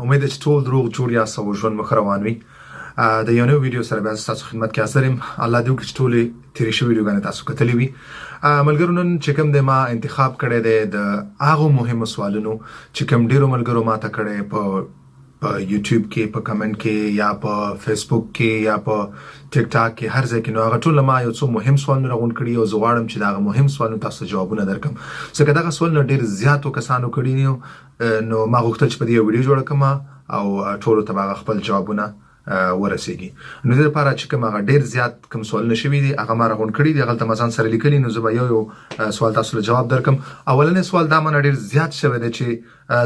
امید چې ټول دروغ جوړ یاست او ژوند مخ روان وي. د یو نوې ویډیو سره بیا تاسو خدمت کې حاضر یم. الله دې وکړي چې ټولې تیرې شوې ویډیوګانې تاسو کتلې وي. ملګرو نن چې کوم د ما انتخاب کړی دی د هغو مهمو سوالونو چې کوم ډېرو ملګرو ما ته کړی په یوټیوب کې، په کمنټ کې، یا په فیسبوک کې، یا په ټیک ټاک کې، هر ځای کې. نو هغه ټول ما یو څو مهم سوالونه راغونډ کړي او زه غواړم چې دغه مهم سوالونو تاسو جوابونه درکړم. ځکه دغه سوالونه ډېر زیاتو کسانو کړي دي، نو ما غوښتل چې په دې یو ویډیو جوړه کړم او ټولو ته به هغه خپل جوابونه ورسیږي. نو دې لپاره چې کوم هغه ډېر زیات کوم سوالونه شوي دي هغه ما راغونډ کړي دي، هغلته ما ځان سره لیکلي. نو زه به یو سوال تاسو له جواب درکړم. اولنی سوال دا مانه ډېر زیات شوی دی چې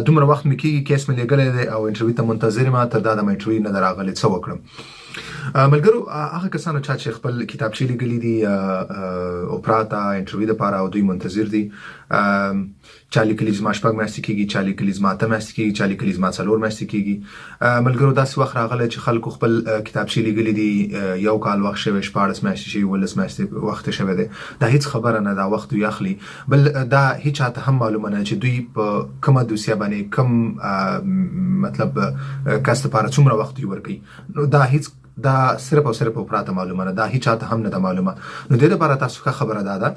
دومره وخت مې کېږي، کیس مې لیږلی دی او انټرویو ته منتظر یم، تر دا د انټرویو نه ده راغلی، څه وکړم؟ ملګرو هغه کسانو چې خپل کتابچې لیکلي دي اوپرا ته انټرویو دپاره او دوی منتظر دي، چا لیکلي زما 6 میاشتې کېږي، چا لیکلي زما 8 میاشتې کېږي، چا لیکلي زما 4 میاشتې کېږي. ملګرو داسې وخت راغلی چې خلکو خپل کتابچې لیکلي دي، یو کال وخت شوی، 14 میاشتې شوي، 19 میاشتې وخت شوی دی. دا هیڅ خبره نه ده، وخت دوی اخلي. بل دا هیڅ چاته هم معلومه نه چې دوی په کومه دوسیه باندې کوم مطلب کس لپاره څومره وخت دوی ورکوي. نو دا صرف او صرف اوپرا ته معلومه نه، دا هیڅ چاته هم نه ده معلومه. نو دې لپاره تاسو ښه خبره دا ده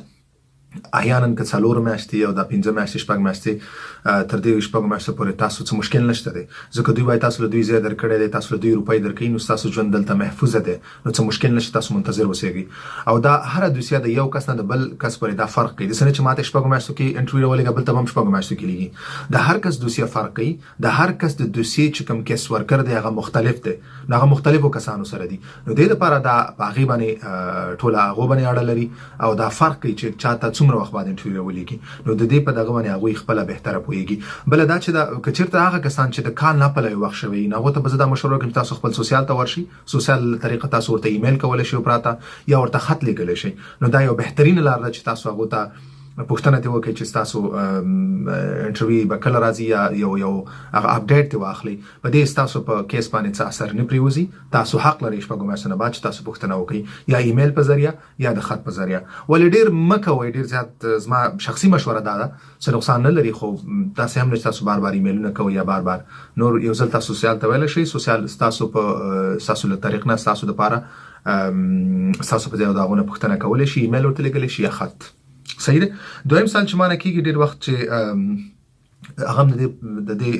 احیانا که 4 میاشتې او دا 5 میاشتې 6 میاشتې تر دې 6 میاشتې پورې تاسو څه مشکل نشته دی، ځکه دوی وایي تاسو له دوی ځای درکړی دی، تاسو له دوی روپۍ درکوي، نو ستاسو ژوند دلته محفوظه دی، نو څه مشکل نشته، تاسو منتظر اوسېږئ. او دا هره دوسیه د یو کس نه د بل کس پورې دا فرق کوي. داسې نه چې ماته 6 میاشتو کې انټرویو راولېږه، بل ته به هم 6 میاشتو کې لیږي. د هر کس دوسیه فرق کوي. د هر کس د دوسیې چې کوم کیس ورکر دی هغه مختلف دی، نو هغه مختلفو کسانو سره دي. نو دې لپاره دا په هغې باندې ټوله هغو باندې اړه لري او دا فرق کوي چې چاته څومره وخت بعد انټرویو ولیکي. نو د دې په دغه باندې هغوی خپله بهتره پوهېږي. بله دا چې دا که چېرته هغه کسان چې د کال نه پلی وخت شوی نو هغو ته به زه دا مشوره وکړم چې تاسو خپل سوسیال ته ورشئ. سوسیال له طریقه تاسو ورته ایمیل کولی شئ اوپرا ته، یا ورته خط لیکلی شئ. نو دا یو بهترینه لار ده چې تاسو هغو ته پوښتنه ترې وکړئ چې ستاسو انټرویو به کله راځي، یا یو هغه اپډیټ ترې واخلئ. په دې ستاسو په کیس باندې څه اثر نه پرېوځي. تاسو حق لرئ 6 میاشتو نه بعد چې تاسو پوښتنه وکړئ، یا ایمیل په ذریعه یا د خط په ذریعه. ولې ډېر مه کوئ، ډېر زیات زما شخصي مشوره دا ده، څه نقصان نه لري، خو داسې هم نه چې تاسو بار بار ایمیلونه کوئ یا بار بار. نور یو ځل تاسو سوسیال ته ویلی شئ، سوسیال ستاسو له طریق نه ستاسو دپاره ستاسو په ځای د هغو نه پوښتنه کولی شي، ایمیل ورته لیږلی شي یا خط. صحیح دی. دویم سوال چې مانه کېږي ډېر وخت چې هغه هم د دې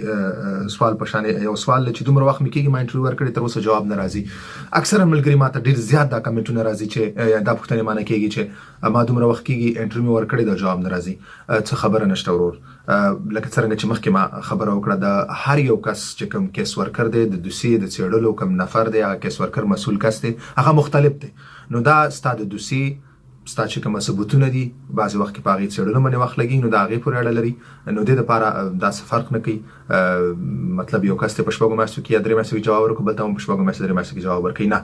سوال په شان یو سوال چې دومره وخت مې کېږي ما انټرویو ورکړی تر اوسه جواب نه راځي. اکثره ملګري ما ته ډېر زیات دا کمنټونه راځي چې دا پوښتنې مانه کېږي چې ما دومره وخت کېږي انټرویو ورکړی دا جواب نه راځي. څه خبره نشته ورور. لکه څرنګه چې مخکې ما خبره وکړه، د هر یو کس چې کوم کیس ورکر دی، د دوسیې د څېړلو کوم نفر دی، هغه کیس ورکر مسؤل کس دی، هغه مختلف دی. نو دا ستا د دوسیې ستا چې کومه ثبوتونه دي بعضې وخت کې په هغې څېړلو باندې وخت لګي، نو د هغې پورې اړه لري. نو دې دپاره داسې فرق نه کوي، مطلب یو کس ته په 6 میاشتو کې یا 3 میاشتو کې جواب ورکړو، بل ته هم په 6 میاشتو 3 میاشتو کې جواب ورکوي، نه.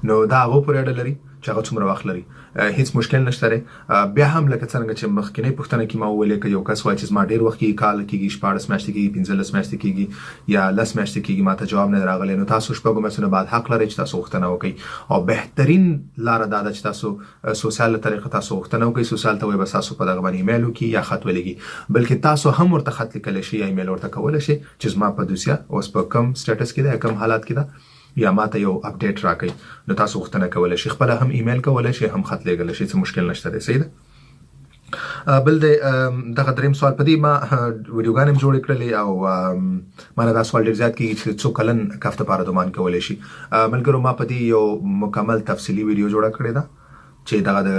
نو دا هغو پورې اړه لري چې هغه څومره وخت لري. هیڅ مشکل نشته دی. بیا هم لکه څرنګه چې مخکینۍ پوښتنه کې ما وویلې که یو کس وایي چې زما ډېر وخت کېږي، کال کېږي، 14 میاشتې کېږي، 15 میاشتې کېږي، یا 10 میاشتې کېږي، ما ته جواب نه دی راغلی، نو تاسو 6 میاشتو نه بعد حق لرئ چې تاسو غوښتنه وکړئ. او بهترین لاره دا ده چې تاسو سوسیال له طریقه تاسو غوښتنه وکړئ. سوسیال ته وایي به تاسو په دغه باندې ایمیل وکړي یا خط ولېږي، بلکې تاسو هم ورته خط لیکلی شئ یا ایمیل ورته کولی شئ چې زما په دوسیه اوس په کوم سټیټس کې ده، کوم حالات کې ده، یا ماته یو اپډیټ راکړئ. نو تاسو غوښتنه کولی شئ، خپله هم ایمیل کولی شئ، هم خط لیږلی شئ، څه مشکل نشته دی. صحیح ده. بل دی دغه دریم سوال، په دې ما ویډیوګانې هم جوړې کړلې او ما نه دا سوال ډېر زیات کېږي چې څو کلن کف دپاره دومان کولی شي. ملګرو ما په دې یو مکمل تفصیلي ویډیو جوړه کړې ده چې دغه د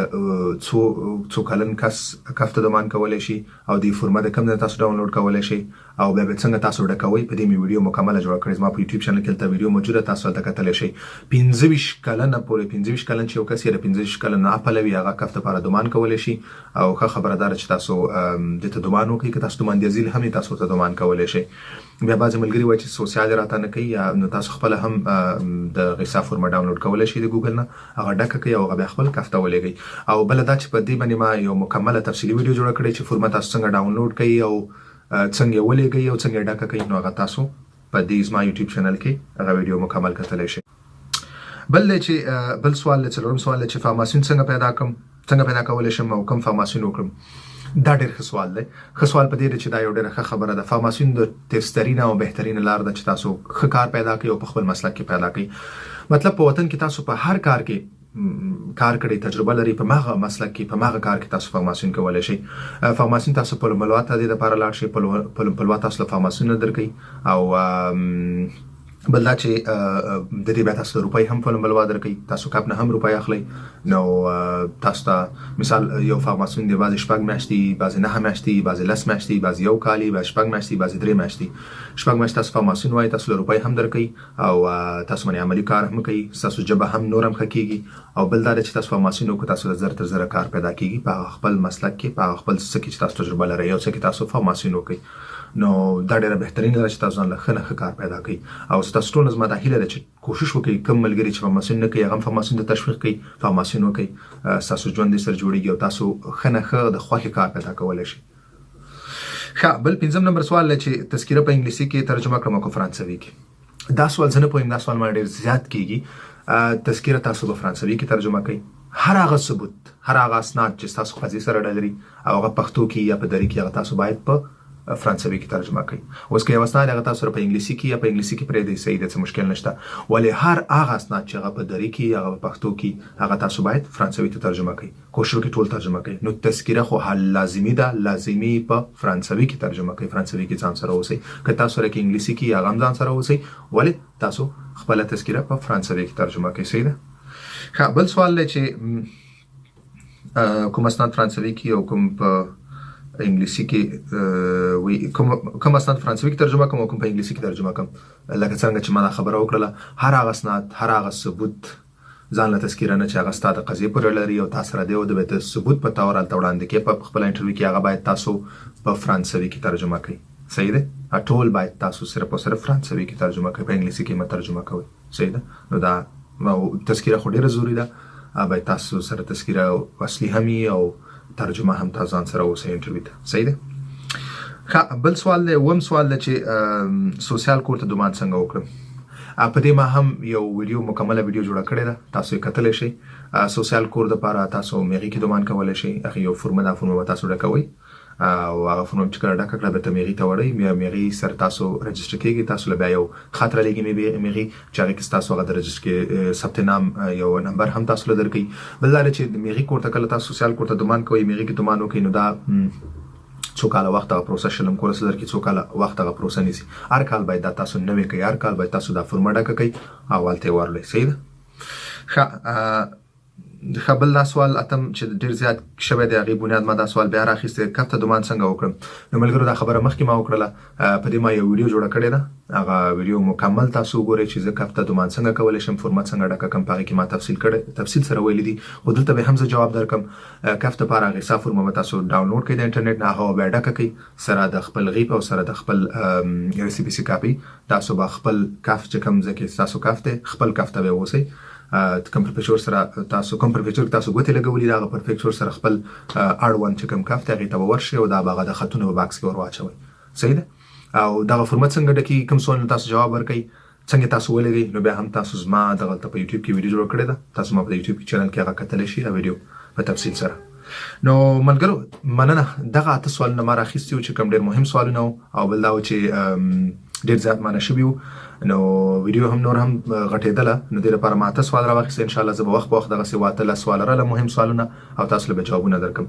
څو کلن کس کف ته دومان کولی شي او د فورمه د کوم ځای تاسو ډاونلوډ کولی شئ او بیا به څنګه تاسو ډکوئ. په دې مې ویډیو مکمله جوړه کړې، زما په یوټیوب چینل کې هلته ویډیو موجوده، تاسو هلته کتلی شئ. 25 کلنه پورې 25 کلن چې یو کس یې د 25 کلن نه پله وي هغه کف دپاره دومان کولی شي. او ښه خبره دا ده چې تاسو دې ته دومان وکړئ. که تاسو دوماندیزي هم یې تاسو ورته دومان کولی شئ. بیا بعضې ملګري وایي چې سوسیال راته نه کوي، یا نو تاسو خپله هم د غیسا فورمه ډاونلوډ کولی شئ د ګوګل نه، هغه ډکه کړئ او هغه بیا خپل کف ته ولېږئ. او بله دا چې په دې باندې ما یو مکمله تفصیلي ویډیو جوړه کړې چې فورمه تاسو څنګه ډاونلوډ کړئ او څنګه یې ولېږئ او څنګه یې ډکه کړئ. نو هغه تاسو په دې زما یوټیوب چینل کې هغه ویډیو مکمل کتلی شئ. بل سوال دی، څلورم سوال دی چې فارماسیون څنګه پیدا کولی شم او کوم فارماسیون وکړم. دا ډېر ښه سوال دی. ښه سوال په دې دی چې دا یو ډېره ښه خبره ده. فارماسیون د تیزترینه او بهترینه لار ده چې تاسو ښه کار پیدا کړئ او په خپل مسلک کې پیدا کړئ. مطلب په وطن کې تاسو په هر کار کې کار کړئ، تجربه لري په ماغه مسلک کې، په ماغه کار کې تاسو فارماسیون کولای شئ. فارماسیون تاسو په ملوات ته د لپاره لاړ شئ، په ملوات تاسو فارماسیون درکړي او بل دا چې د دې بیا تاسو روپۍ هم په ملوا درکړي، تاسو کاپ نه هم روپۍ اخلي. نو تاسو ته مثال یو فارماسیون دی بعضې 6 میاشتې، بعضې 9 میاشتې، بعضې 10 میاشتې، بعضې 1 کال، بعضې 6 میاشتې، بعضې 3 میاشتې. 6 میاشتې تاسو فارماسیون وایي، تاسو له روپۍ هم درکړي او تاسو باندې عملي کار هم کوي، تاسو ژبه هم نور هم ښه کېږي. او بل دا چې تاسو فارماسیون وکړو، تاسو له زر تر زره کار پیدا کېږي په خپل مسلک کې، په خپل څه کې چې تاسو تجربه لرئ. یو څه کې تاسو فارماسیون وکړئ، نو دا ډېره بهترینه ده چې تاسو ځان له ښه نه ښه کار پیدا کړئ. او تاسو ټول زما دا هیله ده چې کوشش وکړئ کوم ملګري چې فارماسیون نه کوي هغه هم فارماسیون ته تشویق کړئ، فارماسیون وکړئ، ستاسو ژوند دې سره جوړېږي او تاسو ښه نه ښه د خوښې کار پیدا کولی شئ. ښه، بل 5 نمبر سوال دی چې تذکیره په انګلیسي کې ترجمه کړم او په فرانسوي کې. دا سوال زه نه پوهیم، دا سوال ما ډېر زیات کېږي. تذکیره تاسو په فرانسوي کې ترجمه کړئ. هر هغه ثبوت، هر هغه اسناد چې تاسو قضیې سره اړه لري او هغه پښتو کې یا په دري کې، هغه تاسو باید په فرانسوي کې ترجمه کړئ. اوس که یو اسناد هغه تاسو سره په انګلیسي کې یا په انګلیسي کې پرېږدئ، صحیح ده، څه مشکل نشته. ولې هر هغه اسناد چې هغه په دري کې، هغه په پښتو کې، هغه تاسو باید فرانسوي ته ترجمه کړئ. کوشش وکړئ ټول ترجمه کړئ. نو تذکیره خو لازمي ده، لازمي په فرانسوي کې ترجمه کړئ. فرانسوي کې ځان سره اوسئ. که تاسو سره کې انګلیسي کې، هغه هم ځان سره اوسئ، ولې تاسو خپله تذکیره په فرانسوي کې ترجمه کړئ. صحیح ده. ښه، بل سوال دی چې کوم اسناد فرانسوي کې او کوم په انګلیسي کې کوم اسناد فرانسوي کې ترجمه کوم او کوم په انګلیسي کې ترجمه کوم. لکه څنګه چې ما دا خبره وکړله، هر هغه اسناد، هر هغه ثبوت ځان له تذکیره نه چې هغه ستا د قضیې پورې لري او تا سره دی او د ثبوت په طور هلته وړاندې کړې په خپله انټرویو کې، هغه باید تاسو په فرانسوي کې ترجمه کړئ. صحیح ده. ټول باید تاسو صرف او صرف فرانسوي کې ترجمه کړئ، په انګلیسي کې مه ترجمه کوئ. صحیح ده. نو دا تذکیره خو ډېره ضروري ده، باید تاسو سره تذکیره اصلي هم او ترجمه هم تاسو ځان سره اوسئ انټرویو ته. صحیح ده. ښه، بل سوال دی، اووم سوال دی چې سوسیال کور ته دومان څنګه وکړم. په دې ما هم یو ویډیو، مکمله ویډیو جوړه کړې ده، تاسو یې کتلی شئ. سوسیال کور دپاره تاسو میغي کې دومان کولی شئ. هغې یو فورمه، دا فورمه به تاسو ډکوئ او هغه فورمه چې کله ډکه کړه بېرته میغي ته وړئ. بیا میغي سره تاسو رجسټر کېږئ، تاسو له بیا یو خط رالیږي میغي چې هغې کې ستاسو هغه د رجسټر ثبت نام یو نمبر هم تاسو له درکوي. بل دا دی چې د میغي کور ته کله تاسو سوسیال کور ته دومان کوئ، میغي کې دومان وکړئ، نو دا څو کاله وخت هغه پروسه شلم کورس درکړي، څو کاله وخت هغه پروسه نیسي. هر کال باید دا تاسو نوې کوئ، هر کال باید تاسو دا فورمه ډکه کوئ او هلته یې ورلئ. صحیح ده. ښه، بل دا سوال اتم چې ډېر زیات شوی دی، هغې بنیاد ما دا سوال بیا راخیستی، کف ته دومان څنګه وکړم. نو ملګرو دا خبره مخکې ما وکړله، په دې ما یو ویډیو جوړه کړې ده، هغه ویډیو مکمل تاسو وګورئ چې زه کف ته دومان څنګه کولی شم، فورمه څنګه ډکه کړم، په هغې کې ما تفصیل سره ویلي دي. خو دلته به هم زه جواب درکړم. کف دپاره هغې سا فورمه به تاسو ډاونلوډ کړئ د انټرنیټ نه، هغه به بیا ډکه کړئ سره د خپل غیب او سره د خپل CPC کاپي. تاسو به خپل کف چې کوم ځای کې ستاسو کف دی، خپل کف ته به اوسئ. کوم پرفیکچر سره تاسو کوم پرفیکچر تاسو ګوتې لګولي، د هغه پرفیکچر سره خپل اړوند چې کوم کف دی هغې ته به ورشئ او دا به هغه د خطونو په باکس کې ور واچوئ. صحیح ده. او دغه فورمه څنګه ډکېږي، کوم سوالونه تاسو جواب ورکوئ، څنګه تاسو ولګئ. نو بیا هم تاسو زما دغلته په یوټیوب کې ویډیو جوړه کړې ده، تاسو ما په یوټیوب چینل کې هغه کتلی شئ، دا ویډیو په تفصیل سره. نو ملګرو مننه، دغه 8 سوالونه ما راخیستي وو چې کوم ډېر مهم سوالونه وو، او بل دا و چې ډېر زیات معنی شوي وو. نو ویډیو هم نور هم غټېدله، نو دې لپاره ما 8 سوال راواخیسته. انشاءالله زه به وخت په وخت دغسې 8 سوال راله مهم سوالونه او تاسو له به جوابونه درکړم.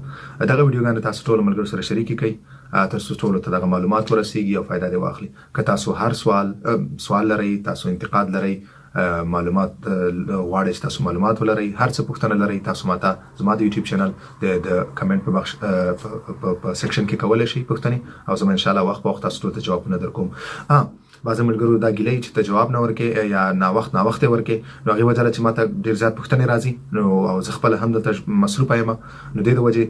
دغه ویډیوګانې تاسو ټولو ملګرو سره شریکې کړئ تر څو ټولو ته دغه معلومات ورسیږي او فایده دې واخلي. که تاسو هر سوال لرئ، تاسو انتقاد لرئ، معلومات غواړئ چې تاسو معلومات ولرئ، هر څه پوښتنه لرئ، تاسو ماته زما د یوټیوب چینل د کمنټ په بخش په سیکشن کې کولی شئ پوښتنې، او زه به انشاءالله وخت په وخت تاسو ټولو ته جوابونه درکوم. بعضې ملګرو دا ګیله چې ته جواب نه ورکې یا ناوخت یې ورکې، نو هغې وجه ده چې ما ته ډېر زیات پوښتنې راځي، نو او زه خپله هم دلته مصروفه یم. نو دې د وجې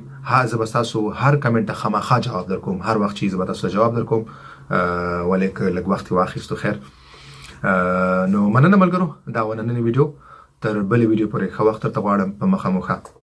زه به ستاسو هر کمنټ ته خامخا جواب درکوم، هر وخت چې زه به تاسو ته جواب درکوم، ولې که لږ وخت یې واخیستو خیر. نو مننه ملګرو، دا ونننې ویډیو تر بلې ویډیو پورې ښه وخت درته غواړم په مخه.